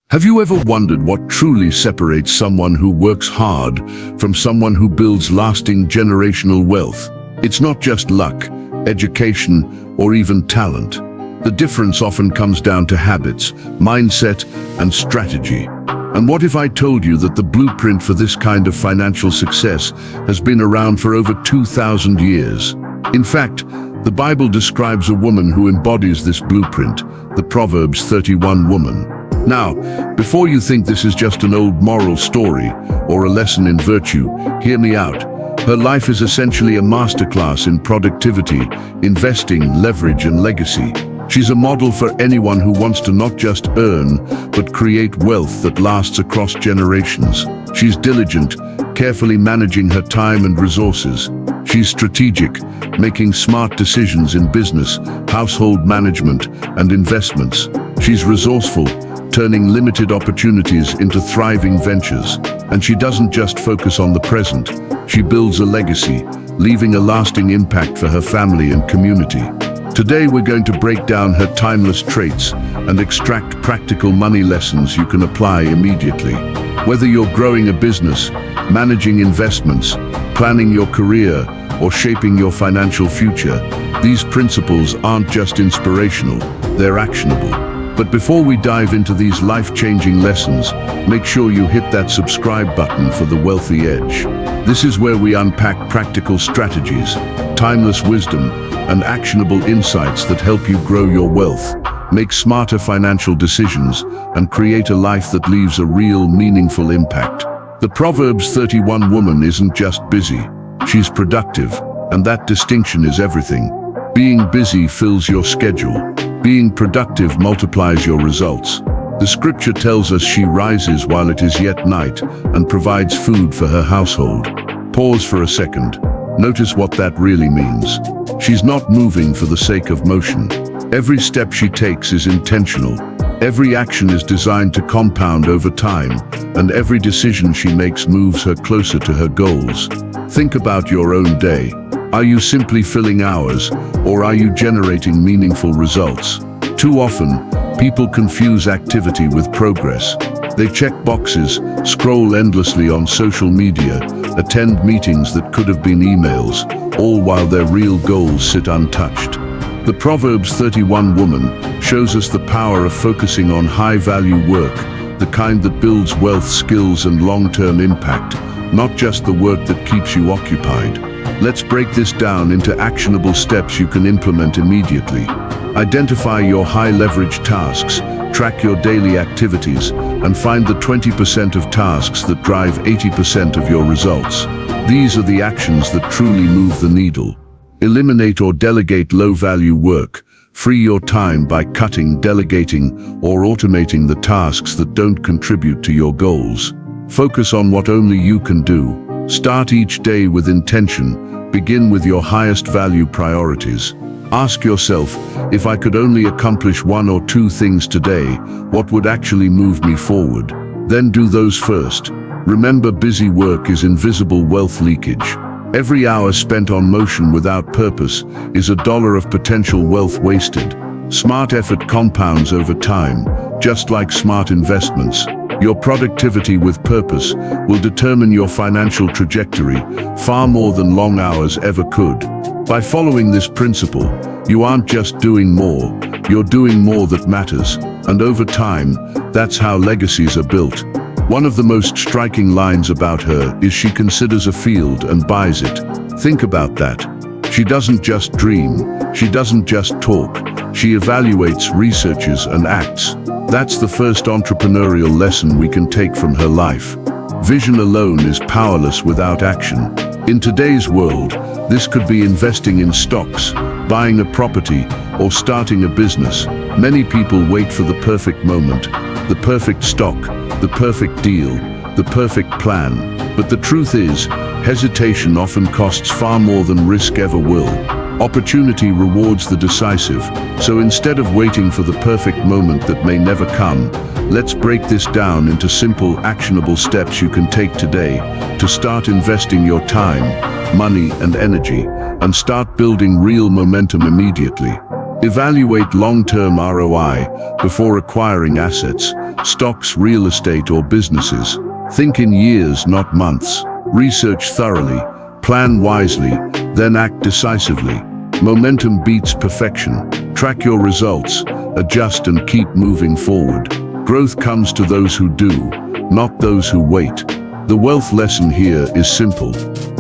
Have you ever wondered what truly separates someone who works hard from someone who builds lasting generational wealth? It's not just luck, education, or even talent. The difference often comes down to habits, mindset, and strategy. And what if I told you that the blueprint for this kind of financial success has been around for over 2,000 years? In fact, the Bible describes a woman who embodies this blueprint, the Proverbs 31 woman. Now, before you think this is just an old moral story or a lesson in virtue, hear me out. Her life is essentially a masterclass in productivity, investing, leverage, and legacy. She's a model for anyone who wants to not just earn, but create wealth that lasts across generations. She's diligent, carefully managing her time and resources. She's strategic, making smart decisions in business, household management, and investments. She's resourceful, turning limited opportunities into thriving ventures. And she doesn't just focus on the present, she builds a legacy, leaving a lasting impact for her family and community. Today we're going to break down her timeless traits and extract practical money lessons you can apply immediately. Whether you're growing a business, managing investments, planning your career, or shaping your financial future, these principles aren't just inspirational, they're actionable. But before we dive into these life-changing lessons, make sure you hit that subscribe button for the Wealthy Edge. This is where we unpack practical strategies, timeless wisdom, and actionable insights that help you grow your wealth, make smarter financial decisions, and create a life that leaves a real, meaningful impact. The Proverbs 31 woman isn't just busy, she's productive, and that distinction is everything. Being busy fills your schedule. Being productive multiplies your results. The scripture tells us she rises while it is yet night and provides food for her household. Pause for a second. Notice what that really means. She's not moving for the sake of motion. Every step she takes is intentional. Every action is designed to compound over time, and every decision she makes moves her closer to her goals. Think about your own day. Are you simply filling hours, or are you generating meaningful results? Too often, people confuse activity with progress. They check boxes, scroll endlessly on social media, attend meetings that could have been emails, all while their real goals sit untouched. The Proverbs 31 woman shows us the power of focusing on high-value work, the kind that builds wealth, skills, and long-term impact, not just the work that keeps you occupied. Let's break this down into actionable steps you can implement immediately. Identify your high-leverage tasks, track your daily activities, and find the 20% of tasks that drive 80% of your results. These are the actions that truly move the needle. Eliminate or delegate low-value work. Free your time by cutting, delegating, or automating the tasks that don't contribute to your goals. Focus on what only you can do. Start each day with intention. Begin with your highest value priorities. Ask yourself, if I could only accomplish one or two things today, what would actually move me forward? Then do those first. Remember, busy work is invisible wealth leakage. Every hour spent on motion without purpose is $1 of potential wealth wasted. Smart effort compounds over time, just like smart investments. Your productivity with purpose will determine your financial trajectory far more than long hours ever could. By following this principle, you aren't just doing more, you're doing more that matters. And over time, that's how legacies are built. One of the most striking lines about her is she considers a field and buys it. Think about that. She doesn't just dream, she doesn't just talk, she evaluates, researches, and acts. That's the first entrepreneurial lesson we can take from her life. Vision alone is powerless without action. In today's world, this could be investing in stocks, buying a property, or starting a business. Many people wait for the perfect moment, the perfect stock, the perfect deal, the perfect plan. But the truth is, hesitation often costs far more than risk ever will. Opportunity rewards the decisive, so instead of waiting for the perfect moment that may never come, let's break this down into simple, actionable steps you can take today to start investing your time, money, and energy, and start building real momentum immediately. Evaluate long-term ROI before acquiring assets. stocks, real estate, or businesses. Think in years, not months. Research thoroughly, plan wisely, then act decisively. Momentum beats perfection. Track your results, adjust and keep moving forward. Growth comes to those who do, not those who wait. The wealth lesson here is simple.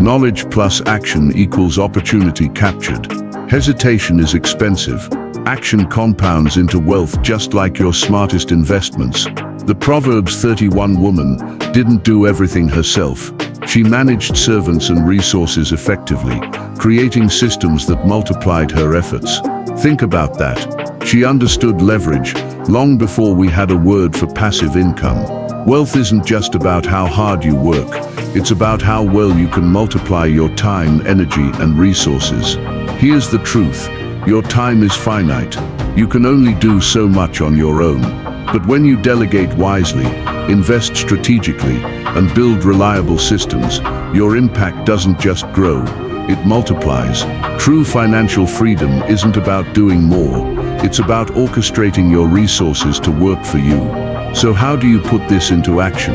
Knowledge plus action equals opportunity captured. Hesitation is expensive. Action compounds into wealth just like your smartest investments. The Proverbs 31 woman didn't do everything herself. She managed servants and resources effectively, creating systems that multiplied her efforts. Think about that. She understood leverage long before we had a word for passive income. Wealth isn't just about how hard you work, it's about how well you can multiply your time, energy, and resources. Here's the truth. Your time is finite. You can only do so much on your own. But when you delegate wisely, invest strategically, and build reliable systems, your impact doesn't just grow, it multiplies. True financial freedom isn't about doing more, it's about orchestrating your resources to work for you. So how do you put this into action?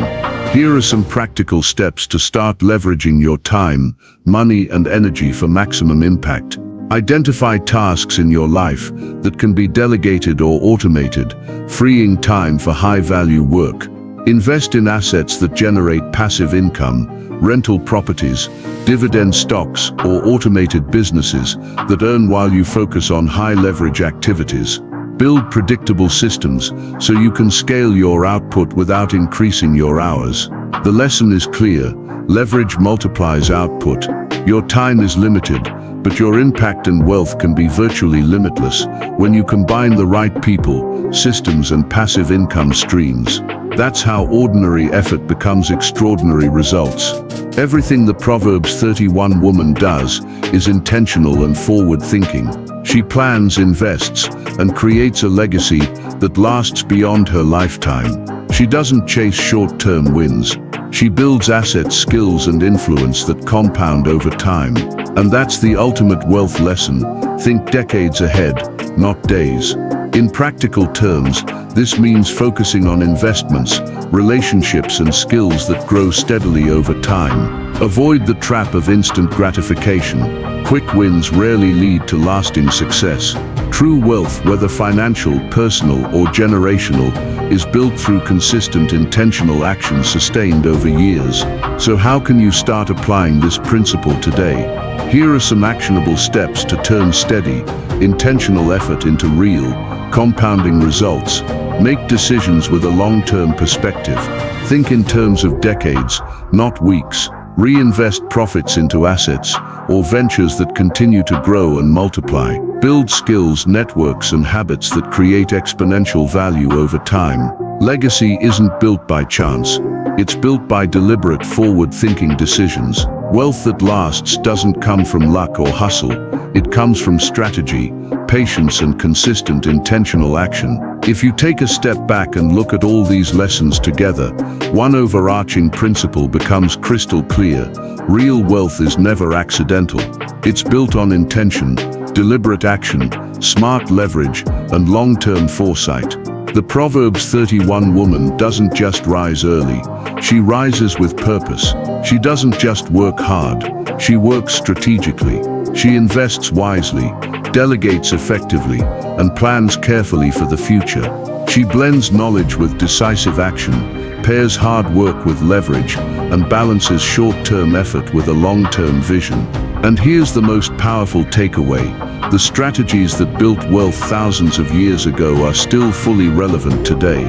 Here are some practical steps to start leveraging your time, money, and energy for maximum impact. Identify tasks in your life that can be delegated or automated, freeing time for high-value work. Invest in assets that generate passive income, rental properties, dividend stocks, or automated businesses that earn while you focus on high-leverage activities. Build predictable systems so you can scale your output without increasing your hours. The lesson is clear. Leverage multiplies output. Your time is limited, but your impact and wealth can be virtually limitless when you combine the right people, systems, and passive income streams. That's how ordinary effort becomes extraordinary results. Everything the Proverbs 31 woman does is intentional and forward-thinking. She plans, invests, and creates a legacy that lasts beyond her lifetime. She doesn't chase short-term wins. She builds assets, skills, and influence that compound over time. And that's the ultimate wealth lesson. Think decades ahead, not days. In practical terms, this means focusing on investments, relationships, and skills that grow steadily over time. Avoid the trap of instant gratification. Quick wins rarely lead to lasting success. True wealth, whether financial, personal, or generational, is built through consistent, intentional action sustained over years. So how can you start applying this principle today? Here are some actionable steps to turn steady, intentional effort into real, compounding results. Make decisions with a long-term perspective. Think in terms of decades, not weeks. Reinvest profits into assets or ventures that continue to grow and multiply. Build skills, networks, and habits that create exponential value over time. Legacy isn't built by chance. It's built by deliberate, forward-thinking decisions. Wealth that lasts doesn't come from luck or hustle. It comes from strategy, patience, and consistent, intentional action. If you take a step back and look at all these lessons together, one overarching principle becomes crystal clear. Real wealth is never accidental. It's built on intention, deliberate action, smart leverage, and long-term foresight. The Proverbs 31 woman doesn't just rise early. She rises with purpose. She doesn't just work hard. She works strategically. She invests wisely, delegates effectively, and plans carefully for the future. She blends knowledge with decisive action, pairs hard work with leverage, and balances short-term effort with a long-term vision. And here's the most powerful takeaway. The strategies that built wealth thousands of years ago are still fully relevant today.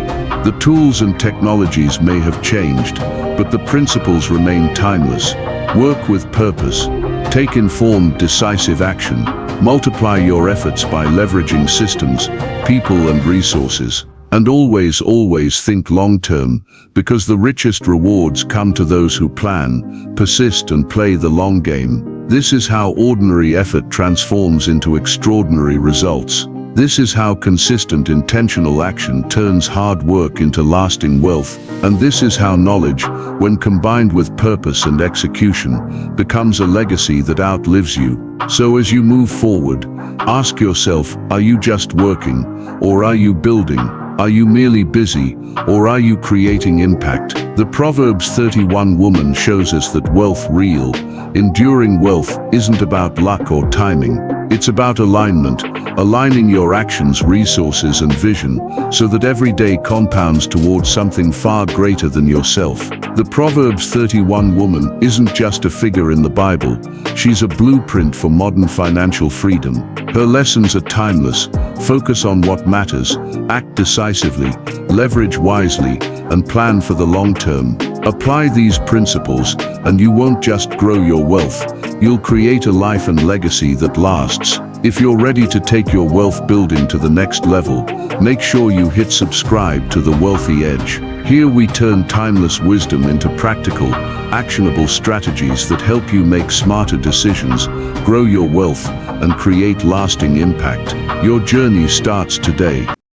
The tools and technologies may have changed, but the principles remain timeless. Work with purpose. Take informed, decisive action. Multiply your efforts by leveraging systems, people, and resources. And always think long-term, because the richest rewards come to those who plan, persist, and play the long game. This is how ordinary effort transforms into extraordinary results. This is how consistent, intentional action turns hard work into lasting wealth. And this is how knowledge, when combined with purpose and execution, becomes a legacy that outlives you. So as you move forward, ask yourself, are you just working, or are you building? Are you merely busy, or are you creating impact? The Proverbs 31 woman shows us that wealth, real, enduring wealth, isn't about luck or timing. It's about alignment, aligning your actions, resources, and vision so that every day compounds towards something far greater than yourself. The Proverbs 31 woman isn't just a figure in the Bible. She's a blueprint for modern financial freedom. Her lessons are timeless. Focus on what matters, act decisively, leverage wisely, and plan for the long term. Apply these principles, and you won't just grow your wealth, you'll create a life and legacy that lasts. If you're ready to take your wealth building to the next level, make sure you hit subscribe to The Wealthy Edge. Here we turn timeless wisdom into practical, actionable strategies that help you make smarter decisions, grow your wealth, and create lasting impact. Your journey starts today.